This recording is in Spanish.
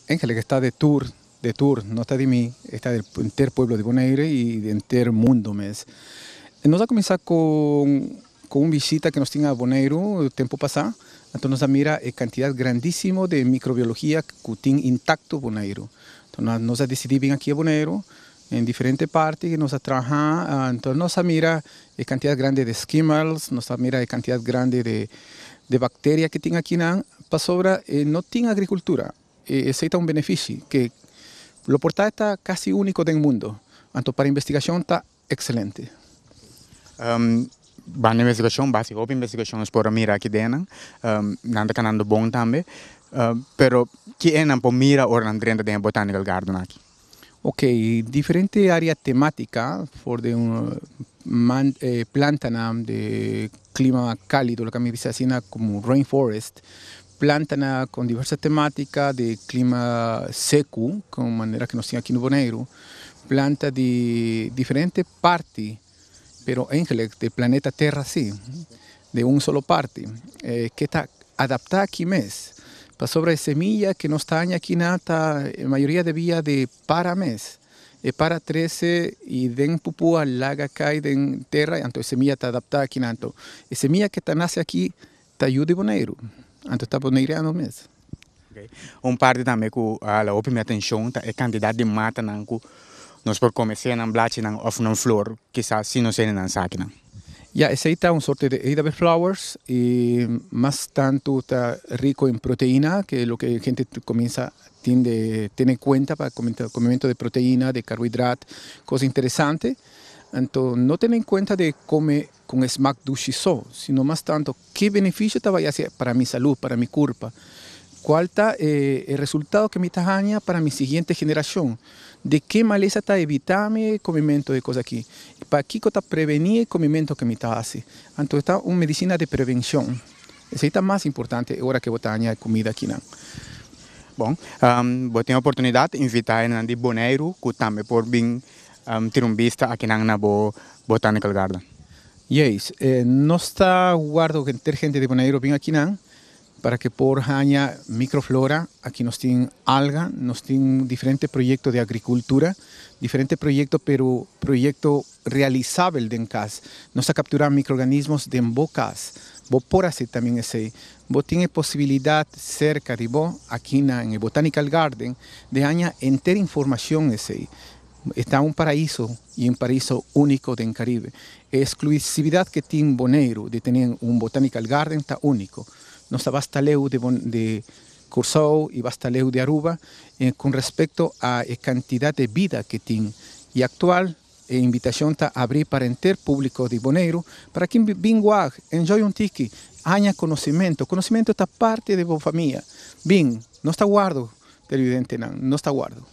Ángel, que está de tour, no está de mí, está del entero pueblo de Bonaire y del entero mundo mes. Nos a comenzar con una visita que nos tiene a Bonaire el tiempo pasado. Entonces nos mira cantidad grandísima de microbiología que tiene intacto Bonaire. Entonces nos ha decidido venir aquí a Bonaire en diferentes partes que nos ha trabajado. Entonces nos mira cantidad grande de skimmels, nos mira cantidad grande de bacterias que tiene aquí, para sobra no tiene agricultura. Ese es un beneficio que lo portal está casi único del mundo. Entonces para investigación está excelente. Van investigação básica, outra investigação por mira aqui dentro, nada canando bom também, pero que é não por mira ou não dentro da botanical garden aqui. Ok, diferente área temática por de planta de clima cálido, lo que me dice así como rainforest, planta con diversas temáticas de clima seco, con manera que nos tiene aquí en Bonaire, planta de diferentes partes, pero Ángel, del planeta Tierra sí, de un solo parte, que está adaptada aquí mes. Para sobre semilla que no está aquí nada, la mayoría de vía de para mes. Para 13 y den pupú al laga cae de tierra, entonces semilla está adaptada aquí nanto. Y semilla que está nace aquí, está ayuda Bonaire. Entonces está bonaireano mes. Okay. Parte também que a opinião atenção é a quantidade de mata não que nós por começar na blade não ou na flor que se não sei não sabe não. Ya, ese está un sorte de Ada flowers y más tanto está rico en proteína, que es lo que la gente comienza tiene en cuenta para el comimiento de proteína, de carbohidratos, cosas interesantes. Entonces, no tener en cuenta de comer con smack dulce, sino más tanto qué beneficio te vaya a hacer para mi salud, para mi cuerpo. ¿Cuál está el resultado que me está para mi siguiente generación? ¿De qué maleza está evitarme el comimiento de cosas aquí? ¿Para qué está prevenir el comimiento que me está haciendo? Entonces está una medicina de prevención. Esa es más importante ahora que voy a comida aquí. Bom, vou ter a oportunidade de invitar a de Bonaire, que também por vir ter vista aqui na Botanical Garden. Yes, no está guardo que ter gente de Bonaire venga aquí para que por haña microflora, aquí nos tienen alga, nos tienen diferentes proyectos de agricultura, diferentes proyectos, pero proyectos realizables en casa. Nos a capturar microorganismos de bocas. Vos por hacer también ese. Vos tienes posibilidad cerca de vos, aquí en el Botanical Garden, de haña entera información ese. Está un paraíso y un paraíso único del Caribe. Exclusividad que tiene Bonaire de tener un Botanical Garden está único. No está basta leu de Curaçao y basta leu de Aruba con respecto a la cantidad de vida que tiene. Y actual, invitación está a abrir para el público de Bonaire, para quien venga, enjoy un tiki, haya conocimiento. Conocimiento está parte de vuestra familia. Bien, no está guardo, televidente, no está guardo.